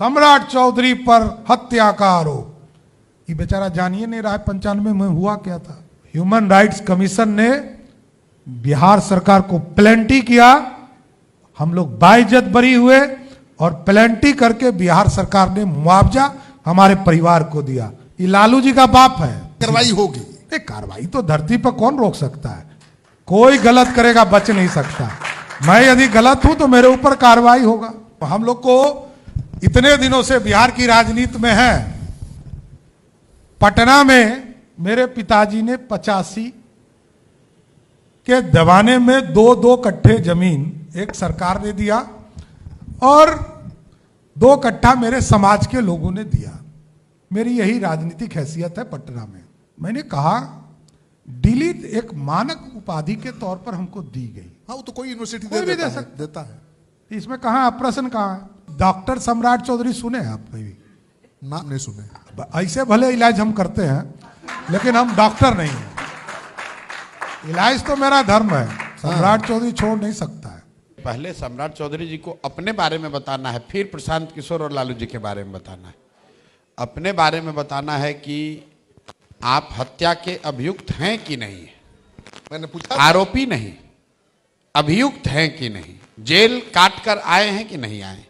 सम्राट चौधरी पर हत्या का आरोप। ये बेचारा जानिए नहीं रहा है 95 में हुआ क्या था। ह्यूमन राइट्स कमीशन ने बिहार सरकार को प्लेंटी किया, हम लोग बाइज्जत बरी हुए और प्लेंटी करके बिहार सरकार ने मुआवजा हमारे परिवार को दिया। ये लालू जी का बाप है। कार्रवाई होगी। कार्रवाई तो धरती पर कौन रोक सकता है? कोई गलत करेगा बच नहीं सकता। मैं यदि गलत हूं तो मेरे ऊपर कार्रवाई होगा। हम लोग को इतने दिनों से बिहार की राजनीति में है। पटना में मेरे पिताजी ने 85 के दबाने में 2-2 कट्ठे जमीन एक सरकार ने दिया और 2 कट्ठा मेरे समाज के लोगों ने दिया। मेरी यही राजनीतिक हैसियत है पटना में। मैंने कहा डिलीट एक मानक उपाधि के तौर पर हमको दी गई। हाँ, वो तो कोई यूनिवर्सिटी देता है। इसमें कहाँ प्रश्न कहाँ है? डॉक्टर सम्राट चौधरी सुने हैं आप? भी नाम नहीं सुने। ऐसे भले इलाज हम करते हैं लेकिन हम डॉक्टर नहीं हैं। इलाज तो मेरा धर्म है, सम्राट चौधरी छोड़ नहीं सकता है। पहले सम्राट चौधरी जी को अपने बारे में बताना है, फिर प्रशांत किशोर और लालू जी के बारे में बताना है। अपने बारे में बताना है कि आप हत्या के अभियुक्त हैं कि नहीं। मैंने पूछा, आरोपी नहीं, अभियुक्त हैं कि नहीं, जेल काट कर आए हैं कि नहीं आए,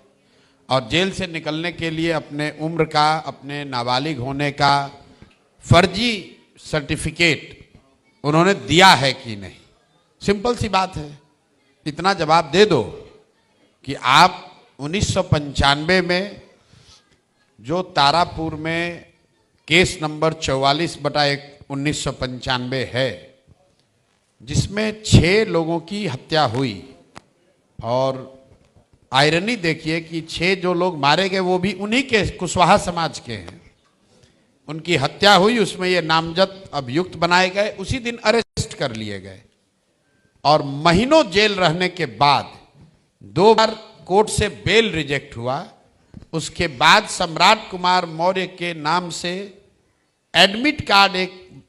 और जेल से निकलने के लिए अपने उम्र का, अपने नाबालिग होने का फर्जी सर्टिफिकेट उन्होंने दिया है कि नहीं। सिंपल सी बात है, इतना जवाब दे दो कि आप 1995 में जो तारापुर में केस नंबर 44/1995 है, जिसमें 6 लोगों की हत्या हुई, और आयरनी देखिए कि 6 जो लोग मारे गए वो भी उन्हीं के कुशवाहा समाज के हैं। उनकी हत्या हुई, उसमें ये नामजद अभियुक्त बनाए गए, उसी दिन अरेस्ट कर लिए गए और महीनों जेल रहने के बाद 2 बार कोर्ट से बेल रिजेक्ट हुआ। उसके बाद सम्राट कुमार मौर्य के नाम से एडमिट कार्ड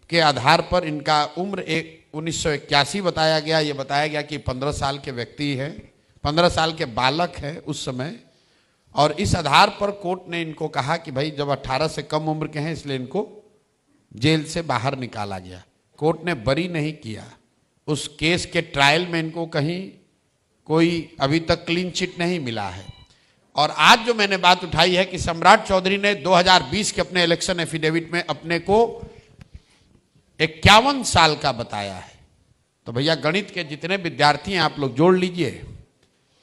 के आधार पर इनका उम्र 1981 बताया गया। ये बताया गया कि 15 साल के व्यक्ति हैं, 15 साल के बालक हैं उस समय, और इस आधार पर कोर्ट ने इनको कहा कि भाई जब 18 से कम उम्र के हैं इसलिए इनको जेल से बाहर निकाला गया। कोर्ट ने बरी नहीं किया। उस केस के ट्रायल में इनको कहीं कोई अभी तक क्लीन चिट नहीं मिला है। और आज जो मैंने बात उठाई है कि सम्राट चौधरी ने 2020 के अपने इलेक्शन एफिडेविट में अपने को 51 साल का बताया है। तो भैया गणित के जितने विद्यार्थी हैं आप लोग जोड़ लीजिए।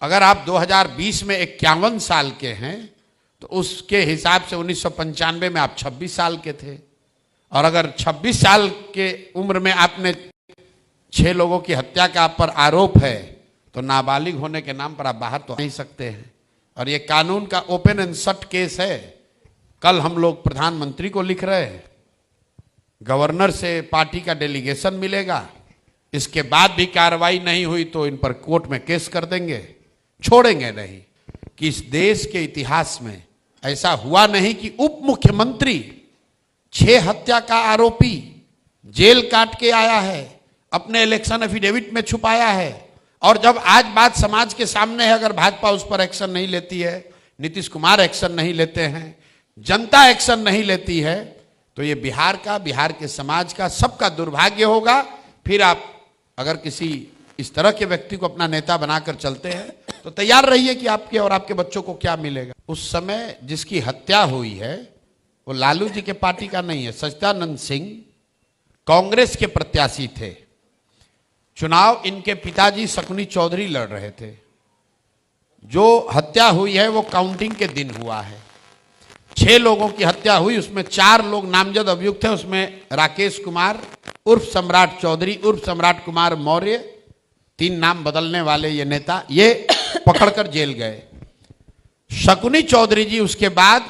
अगर आप 2020 में 51 साल के हैं तो उसके हिसाब से 1995 में आप 26 साल के थे, और अगर 26 साल के उम्र में आपने 6 लोगों की हत्या का आप पर आरोप है तो नाबालिग होने के नाम पर आप बाहर तो नहीं सकते हैं। और ये कानून का ओपन एंड शट केस है। कल हम लोग प्रधानमंत्री को लिख रहे हैं, गवर्नर से पार्टी का डेलीगेशन मिलेगा, इसके बाद भी कार्रवाई नहीं हुई तो इन पर कोर्ट में केस कर देंगे, छोड़ेंगे नहीं। कि इस देश के इतिहास में ऐसा हुआ नहीं कि उप मुख्यमंत्री 6 हत्या का आरोपी जेल काट के आया है, अपने इलेक्शन एफिडेविट में छुपाया है, और जब आज बात समाज के सामने है, अगर भाजपा उस पर एक्शन नहीं लेती है, नीतीश कुमार एक्शन नहीं लेते हैं, जनता एक्शन नहीं लेती है, तो ये बिहार का, बिहार के समाज का, सबका दुर्भाग्य होगा। फिर आप अगर किसी इस तरह के व्यक्ति को अपना नेता बनाकर चलते हैं तो तैयार रहिए कि आपके और आपके बच्चों को क्या मिलेगा। उस समय जिसकी हत्या हुई है वो लालू जी के पार्टी का नहीं है। सच्चिदानंद सिंह कांग्रेस के प्रत्याशी थे। चुनाव इनके पिताजी शकुनी चौधरी लड़ रहे थे। जो हत्या हुई है वो काउंटिंग के दिन हुआ है। 6 लोगों की हत्या हुई, उसमें 4 लोग नामजद अभियुक्त थे। उसमें राकेश कुमार उर्फ सम्राट चौधरी उर्फ सम्राट कुमार मौर्य, 3 नाम बदलने वाले ये नेता, ये पकड़कर जेल गए। शकुनी चौधरी जी उसके बाद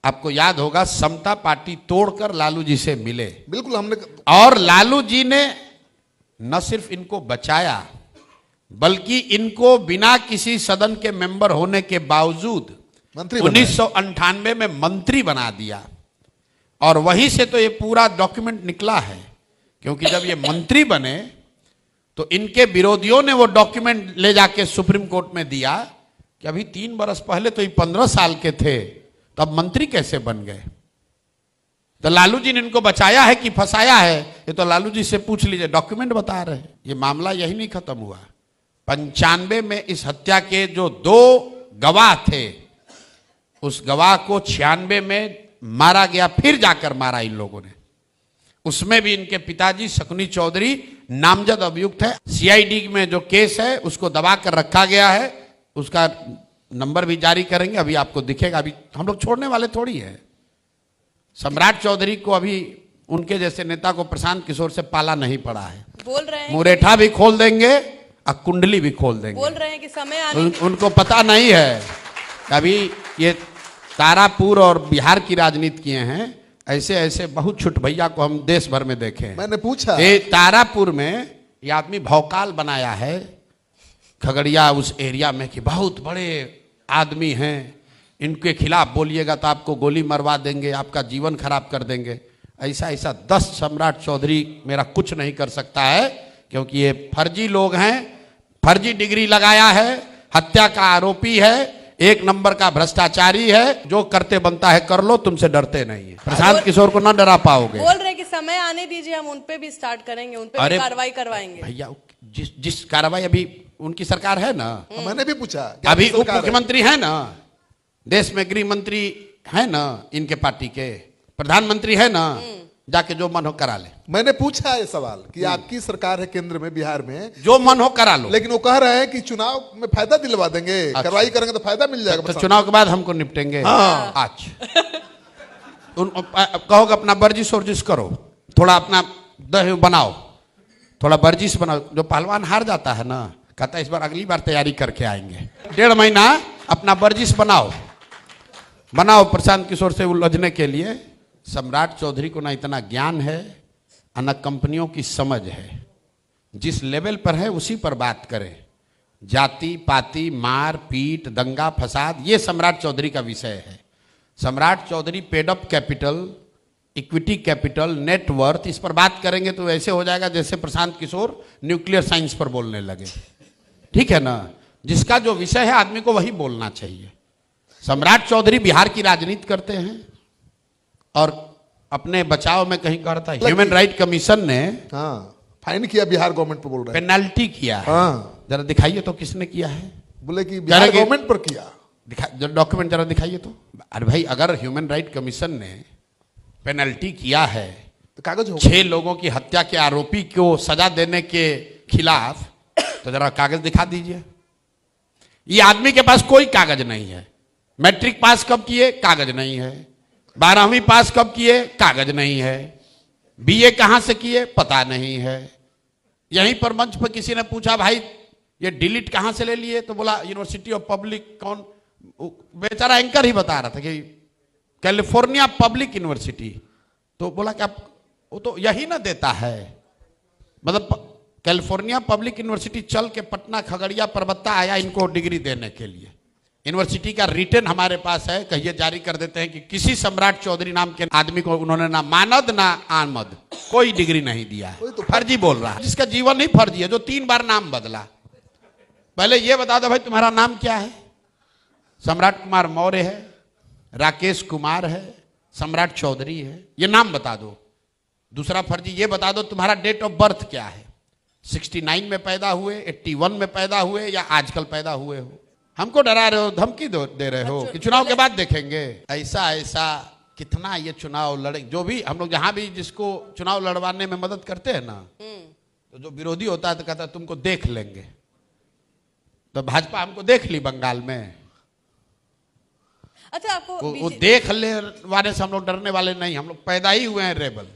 आपको याद होगा समता पार्टी तोड़कर लालू जी से मिले। बिल्कुल हमने, और लालू जी ने न सिर्फ इनको बचाया बल्कि इनको बिना किसी सदन के मेंबर होने के बावजूद 1998 में मंत्री बना दिया। और वहीं से तो ये पूरा डॉक्यूमेंट निकला है, क्योंकि जब ये मंत्री बने तो इनके विरोधियों ने वो डॉक्यूमेंट ले जाके सुप्रीम कोर्ट में दिया कि अभी 3 बरस पहले तो ये 15 साल के थे, तब मंत्री कैसे बन गए? तो लालू जी ने इनको बचाया है कि फंसाया है, ये तो लालू जी से पूछ लीजिए, डॉक्यूमेंट बता रहे हैं। ये मामला यही नहीं खत्म हुआ। 95 में इस हत्या के जो 2 गवाह थे, उस गवाह को 96 में मारा गया, फिर जाकर मारा इन लोगों ने। उसमें भी इनके पिताजी शकुनी चौधरी नामजद अभियुक्त है। सीआईडी में जो केस है उसको दबा कर रखा गया है, उसका नंबर भी जारी करेंगे, अभी आपको दिखेगा। अभी हम लोग छोड़ने वाले थोड़ी है। सम्राट चौधरी को अभी उनके जैसे नेता को प्रशांत किशोर से पाला नहीं पड़ा है। बोल रहे हैं मुरेठा भी खोल देंगे और कुंडली भी खोल देंगे। बोल रहे हैं कि समय आने उनको पता नहीं है। अभी ये तारापुर और बिहार की राजनीति किए हैं, ऐसे ऐसे बहुत छुट भैया को हम देश भर में देखे हैं। मैंने पूछा, ये तारापुर में ये आदमी भौकाल बनाया है खगड़िया उस एरिया में कि बहुत बड़े आदमी हैं, इनके खिलाफ बोलिएगा तो आपको गोली मरवा देंगे, आपका जीवन खराब कर देंगे। ऐसा ऐसा 10 सम्राट चौधरी मेरा कुछ नहीं कर सकता है, क्योंकि ये फर्जी लोग हैं, फर्जी डिग्री लगाया है, हत्या का आरोपी है, 1 नंबर का भ्रष्टाचारी है। जो करते बनता है कर लो, तुमसे डरते नहीं है। प्रशांत किशोर को ना डरा पाओगे। बोल रहे हैं कि समय आने दीजिए, हम उन पे भी स्टार्ट करेंगे, उन पे भी कार्रवाई करवाएंगे। भैया जिस कार्रवाई अभी उनकी सरकार है ना, मैंने भी पूछा, अभी उप मुख्यमंत्री है ना, देश में गृह मंत्री है ना, इनके पार्टी के प्रधानमंत्री है ना, जाके जो मन हो करा ले। मैंने पूछा ये सवाल कि आपकी सरकार है केंद्र में, बिहार में, जो मन हो करा लो। लेकिन वो कह रहे हैं कि चुनाव में फायदा दिलवा देंगे, कार्रवाई करेंगे तो फायदा मिल जाएगा। तो चुनाव के बाद हमको निपटेंगे। आज कहोगे अपना वर्जिश वर्जिश करो, थोड़ा अपना दह बनाओ, थोड़ा वर्जिश बनाओ। जो पहलवान हार जाता है ना, कहता है इस बार अगली बार तैयारी करके आएंगे। 1.5 महीना अपना वर्जिश बनाओ, प्रशांत किशोर से उलझने के लिए। सम्राट चौधरी को ना इतना ज्ञान है और ना कंपनियों की समझ है। जिस लेवल पर है उसी पर बात करें। जाति पाति, मार पीट, दंगा फसाद, ये सम्राट चौधरी का विषय है। Samrat Choudhary paid up capital, equity capital, networth, इस पर बात करेंगे तो ऐसे हो जाएगा जैसे प्रशांत किशोर न्यूक्लियर साइंस पर बोलने लगे। ठीक है ना, जिसका जो विषय है आदमी को वही बोलना चाहिए। सम्राट चौधरी बिहार की राजनीति करते हैं और अपने बचाव में कहीं करता है। ह्यूमन राइट कमीशन ने फाइन किया, बिहार गवर्नमेंट पर बोल रहे हैं, पेनल्टी किया है। जरा दिखाइए तो किसने किया है। बोले कि बिहार गवर्नमेंट पर किया। दिखा डॉक्यूमेंट जरा दिखाइए तो। अरे भाई, अगर ह्यूमन राइट कमीशन ने पेनल्टी किया है तो कागज होगा। 6 लोगों की हत्या के आरोपी को सजा देने के खिलाफ, तो जरा कागज दिखा दीजिए। ये आदमी के पास कोई कागज नहीं है। मैट्रिक पास कब किए, कागज नहीं है। 12वीं पास कब किए, कागज नहीं है। बीए कहां से किए, पता नहीं है। यहीं पर मंच पर किसी ने पूछा, भाई ये डिलीट कहां से ले लिए, तो बोला यूनिवर्सिटी ऑफ पब्लिक, कौन बेचारा एंकर ही बता रहा था कि कैलिफोर्निया पब्लिक यूनिवर्सिटी। तो बोला कि वो तो यही ना देता है, मतलब कैलिफोर्निया पब्लिक यूनिवर्सिटी चल के पटना खगड़िया परबत्ता आया इनको डिग्री देने के लिए। यूनिवर्सिटी का रिटर्न हमारे पास है, कहिए जारी कर देते हैं कि किसी सम्राट चौधरी नाम के आदमी को उन्होंने ना मानद ना आमद कोई डिग्री नहीं दिया है। तो फर्जी बोल रहा है, जिसका जीवन ही फर्जी है, जो 3 बार नाम बदला। पहले ये बता दो भाई तुम्हारा नाम क्या है। सम्राट कुमार मौर्य है, राकेश कुमार है, सम्राट चौधरी है, ये नाम बता दो। दूसरा फर्जी ये बता दो तुम्हारा डेट ऑफ बर्थ क्या है, 69 में पैदा हुए, 81 में पैदा हुए या आजकल पैदा हुए हो। हमको डरा रहे हो, धमकी दे रहे हो कि चुनाव के बाद देखेंगे। ऐसा ऐसा कितना ये चुनाव लड़े, जो भी हम लोग जहां भी जिसको चुनाव लड़वाने में मदद करते हैं ना, तो जो विरोधी होता है तो कहता है तुमको देख लेंगे। तो भाजपा हमको देख ली बंगाल में। अच्छा, आपको वो देख ले वाले से हम लोग डरने वाले नहीं, हम लोग पैदा ही हुए हैं रेबल।